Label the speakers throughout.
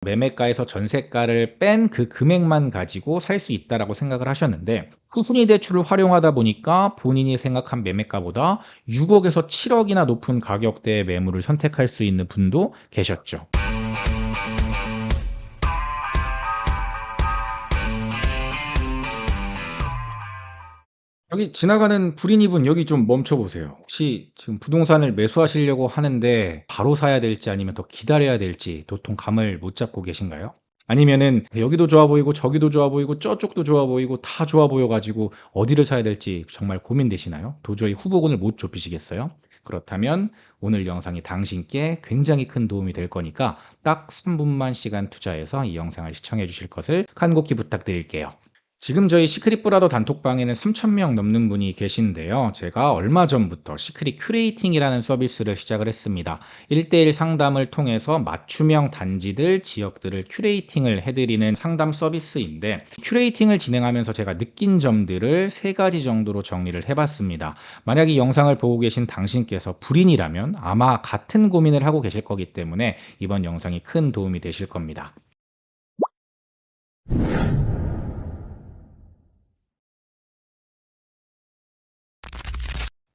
Speaker 1: 매매가에서 전세가를 뺀 그 금액만 가지고 살 수 있다라고 생각을 하셨는데 후순위 대출을 활용하다 보니까 본인이 생각한 매매가보다 6억에서 7억이나 높은 가격대의 매물을 선택할 수 있는 분도 계셨죠. 여기 지나가는 불인이분 여기 좀 멈춰 보세요. 혹시 지금 부동산을 매수하시려고 하는데 바로 사야 될지 아니면 더 기다려야 될지 도통 감을 못 잡고 계신가요? 아니면은 여기도 좋아 보이고 저기도 좋아 보이고 저쪽도 좋아 보이고 다 좋아 보여 가지고 어디를 사야 될지 정말 고민되시나요? 도저히 후보군을 못 좁히시겠어요? 그렇다면 오늘 영상이 당신께 굉장히 큰 도움이 될 거니까 딱 3분만 시간 투자해서 이 영상을 시청해 주실 것을 간곡히 부탁드릴게요. 지금 저희 시크릿 브라더 단톡방에는 3,000명 넘는 분이 계신데요. 제가 얼마 전부터 시크릿 큐레이팅이라는 서비스를 시작을 했습니다. 1대1 상담을 통해서 맞춤형 단지들, 지역들을 큐레이팅을 해드리는 상담 서비스인데 큐레이팅을 진행하면서 제가 느낀 점들을 3가지 정도로 정리를 해봤습니다. 만약 이 영상을 보고 계신 당신께서 불인이라면 아마 같은 고민을 하고 계실 거기 때문에 이번 영상이 큰 도움이 되실 겁니다.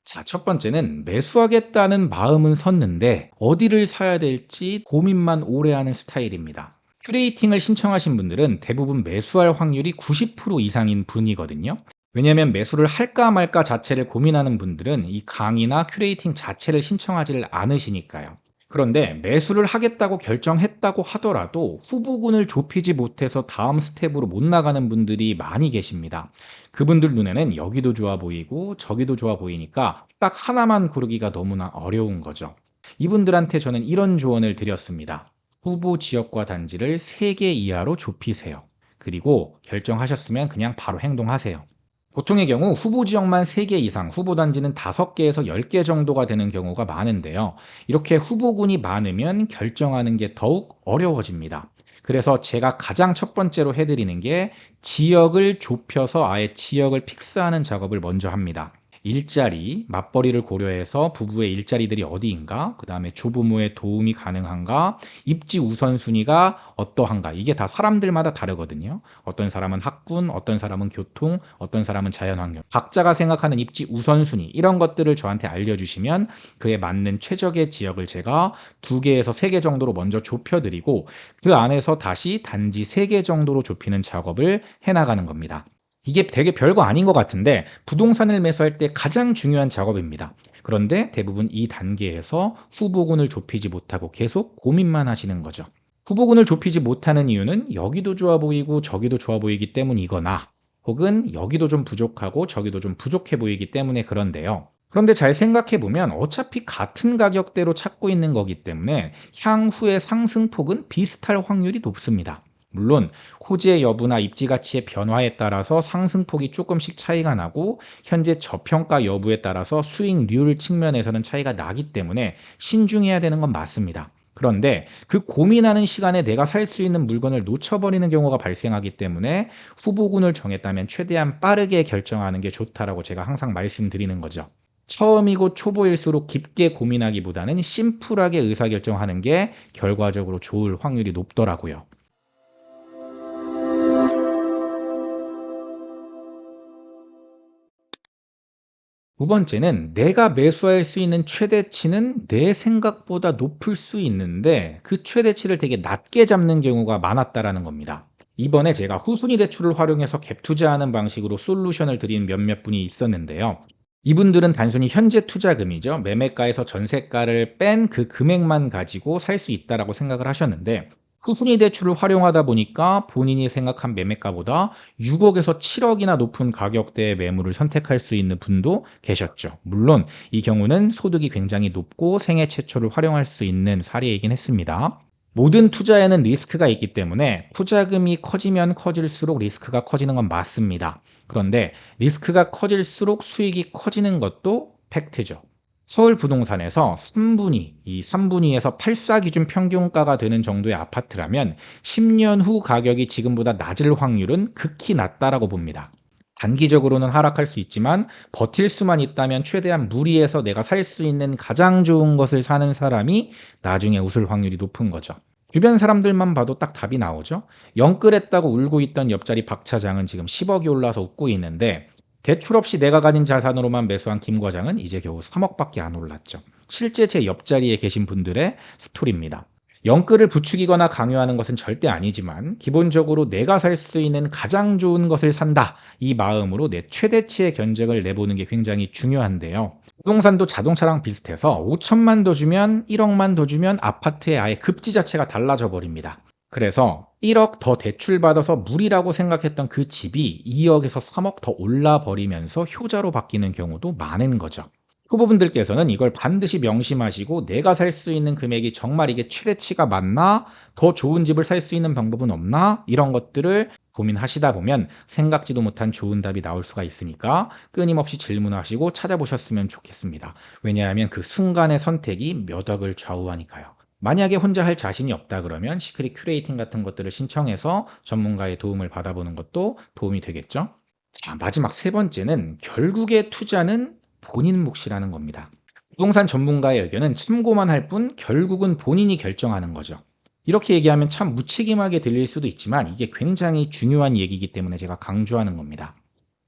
Speaker 1: 자, 첫 번째는 매수하겠다는 마음은 섰는데 어디를 사야 될지 고민만 오래 하는 스타일입니다. 큐레이팅을 신청하신 분들은 대부분 매수할 확률이 90% 이상인 분이거든요. 왜냐하면 매수를 할까 말까 자체를 고민하는 분들은 이 강의나 큐레이팅 자체를 신청하지를 않으시니까요. 그런데 매수를 하겠다고 결정했다고 하더라도 후보군을 좁히지 못해서 다음 스텝으로 못 나가는 분들이 많이 계십니다. 그분들 눈에는 여기도 좋아 보이고 저기도 좋아 보이니까 딱 하나만 고르기가 너무나 어려운 거죠. 이분들한테 저는 이런 조언을 드렸습니다. 후보 지역과 단지를 3개 이하로 좁히세요. 그리고 결정하셨으면 그냥 바로 행동하세요. 보통의 경우 후보 지역만 3개 이상, 후보 단지는 5개에서 10개 정도가 되는 경우가 많은데요. 이렇게 후보군이 많으면 결정하는 게 더욱 어려워집니다. 그래서 제가 가장 첫 번째로 해드리는 게 지역을 좁혀서 아예 지역을 픽스하는 작업을 먼저 합니다. 일자리, 맞벌이를 고려해서 부부의 일자리들이 어디인가, 그 다음에 조부모의 도움이 가능한가, 입지 우선순위가 어떠한가, 이게 다 사람들마다 다르거든요. 어떤 사람은 학군, 어떤 사람은 교통, 어떤 사람은 자연환경. 각자가 생각하는 입지 우선순위, 이런 것들을 저한테 알려주시면 그에 맞는 최적의 지역을 제가 2개에서 3개 정도로 먼저 좁혀드리고 그 안에서 다시 단지 3개 정도로 좁히는 작업을 해나가는 겁니다. 이게 되게 별거 아닌 것 같은데 부동산을 매수할 때 가장 중요한 작업입니다. 그런데 대부분 이 단계에서 후보군을 좁히지 못하고 계속 고민만 하시는 거죠. 후보군을 좁히지 못하는 이유는 여기도 좋아 보이고 저기도 좋아 보이기 때문이거나 혹은 여기도 좀 부족하고 저기도 좀 부족해 보이기 때문에 그런데요. 그런데 잘 생각해보면 어차피 같은 가격대로 찾고 있는 거기 때문에 향후의 상승폭은 비슷할 확률이 높습니다. 물론 호지의 여부나 입지 가치의 변화에 따라서 상승폭이 조금씩 차이가 나고 현재 저평가 여부에 따라서 수익률 측면에서는 차이가 나기 때문에 신중해야 되는 건 맞습니다. 그런데 그 고민하는 시간에 내가 살 수 있는 물건을 놓쳐버리는 경우가 발생하기 때문에 후보군을 정했다면 최대한 빠르게 결정하는 게 좋다라고 제가 항상 말씀드리는 거죠. 처음이고 초보일수록 깊게 고민하기보다는 심플하게 의사결정하는 게 결과적으로 좋을 확률이 높더라고요. 두 번째는 내가 매수할 수 있는 최대치는 내 생각보다 높을 수 있는데 그 최대치를 되게 낮게 잡는 경우가 많았다라는 겁니다. 이번에 제가 후순위 대출을 활용해서 갭 투자하는 방식으로 솔루션을 드린 몇몇 분이 있었는데요. 이분들은 단순히 현재 투자금이죠. 매매가에서 전세가를 뺀 그 금액만 가지고 살 수 있다라고 생각을 하셨는데 후순위 대출을 활용하다 보니까 본인이 생각한 매매가보다 6억에서 7억이나 높은 가격대의 매물을 선택할 수 있는 분도 계셨죠. 물론 이 경우는 소득이 굉장히 높고 생애 최초를 활용할 수 있는 사례이긴 했습니다. 모든 투자에는 리스크가 있기 때문에 투자금이 커지면 커질수록 리스크가 커지는 건 맞습니다. 그런데 리스크가 커질수록 수익이 커지는 것도 팩트죠. 서울 부동산에서 3분위, 이 3분위에서 8사 기준 평균가가 되는 정도의 아파트라면 10년 후 가격이 지금보다 낮을 확률은 극히 낮다라고 봅니다. 단기적으로는 하락할 수 있지만 버틸 수만 있다면 최대한 무리해서 내가 살 수 있는 가장 좋은 것을 사는 사람이 나중에 웃을 확률이 높은 거죠. 주변 사람들만 봐도 딱 답이 나오죠. 영끌했다고 울고 있던 옆자리 박 차장은 지금 10억이 올라서 웃고 있는데 대출 없이 내가 가진 자산으로만 매수한 김 과장은 이제 겨우 3억밖에 안 올랐죠. 실제 제 옆자리에 계신 분들의 스토리입니다. 영끌을 부추기거나 강요하는 것은 절대 아니지만 기본적으로 내가 살 수 있는 가장 좋은 것을 산다. 이 마음으로 내 최대치의 견적을 내보는 게 굉장히 중요한데요. 부동산도 자동차랑 비슷해서 5천만 더 주면 1억만 더 주면 아파트의 아예 급지 자체가 달라져 버립니다. 그래서 1억 더 대출받아서 무리라고 생각했던 그 집이 2억에서 3억 더 올라 버리면서 효자로 바뀌는 경우도 많은 거죠. 후보분들께서는 이걸 반드시 명심하시고 내가 살 수 있는 금액이 정말 이게 최대치가 맞나? 더 좋은 집을 살 수 있는 방법은 없나? 이런 것들을 고민하시다 보면 생각지도 못한 좋은 답이 나올 수가 있으니까 끊임없이 질문하시고 찾아보셨으면 좋겠습니다. 왜냐하면 그 순간의 선택이 몇 억을 좌우하니까요. 만약에 혼자 할 자신이 없다 그러면 시크릿 큐레이팅 같은 것들을 신청해서 전문가의 도움을 받아보는 것도 도움이 되겠죠. 자, 마지막 세 번째는 결국에 투자는 본인 몫이라는 겁니다. 부동산 전문가의 의견은 참고만 할 뿐 결국은 본인이 결정하는 거죠. 이렇게 얘기하면 참 무책임하게 들릴 수도 있지만 이게 굉장히 중요한 얘기이기 때문에 제가 강조하는 겁니다.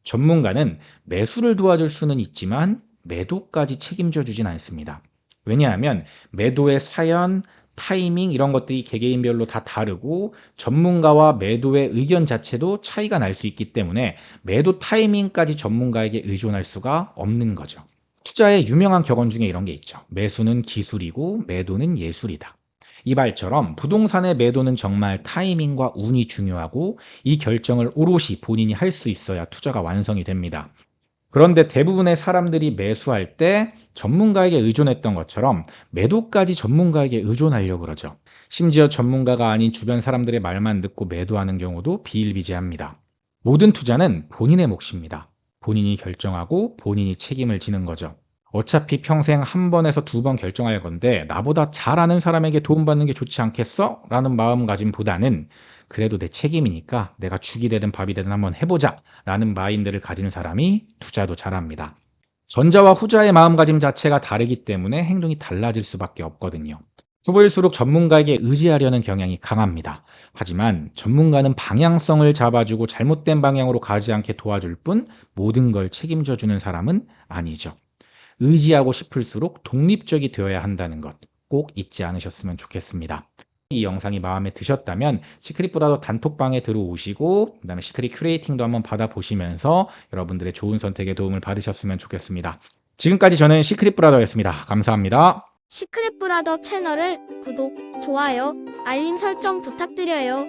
Speaker 1: 전문가는 매수를 도와줄 수는 있지만 매도까지 책임져 주진 않습니다. 왜냐하면 매도의 사연, 타이밍 이런 것들이 개개인별로 다 다르고 전문가와 매도의 의견 자체도 차이가 날 수 있기 때문에 매도 타이밍까지 전문가에게 의존할 수가 없는 거죠. 투자의 유명한 격언 중에 이런 게 있죠. 매수는 기술이고 매도는 예술이다. 이 말처럼 부동산의 매도는 정말 타이밍과 운이 중요하고 이 결정을 오롯이 본인이 할 수 있어야 투자가 완성이 됩니다. 그런데 대부분의 사람들이 매수할 때 전문가에게 의존했던 것처럼 매도까지 전문가에게 의존하려고 그러죠. 심지어 전문가가 아닌 주변 사람들의 말만 듣고 매도하는 경우도 비일비재합니다. 모든 투자는 본인의 몫입니다. 본인이 결정하고 본인이 책임을 지는 거죠. 어차피 평생 한 번에서 두 번 결정할 건데 나보다 잘 아는 사람에게 도움받는 게 좋지 않겠어? 라는 마음가짐보다는 그래도 내 책임이니까 내가 죽이 되든 밥이 되든 한번 해보자 라는 마인드를 가진 사람이 투자도 잘합니다. 전자와 후자의 마음가짐 자체가 다르기 때문에 행동이 달라질 수밖에 없거든요. 후보일수록 전문가에게 의지하려는 경향이 강합니다. 하지만 전문가는 방향성을 잡아주고 잘못된 방향으로 가지 않게 도와줄 뿐 모든 걸 책임져주는 사람은 아니죠. 의지하고 싶을수록 독립적이 되어야 한다는 것 꼭 잊지 않으셨으면 좋겠습니다. 이 영상이 마음에 드셨다면 시크릿보다도 단톡방에 들어오시고 그다음에 시크릿 큐레이팅도 한번 받아보시면서 여러분들의 좋은 선택에 도움을 받으셨으면 좋겠습니다. 지금까지 저는 시크릿 브라더였습니다. 감사합니다.
Speaker 2: 시크릿 브라더 채널을 구독, 좋아요, 알림 설정 부탁드려요.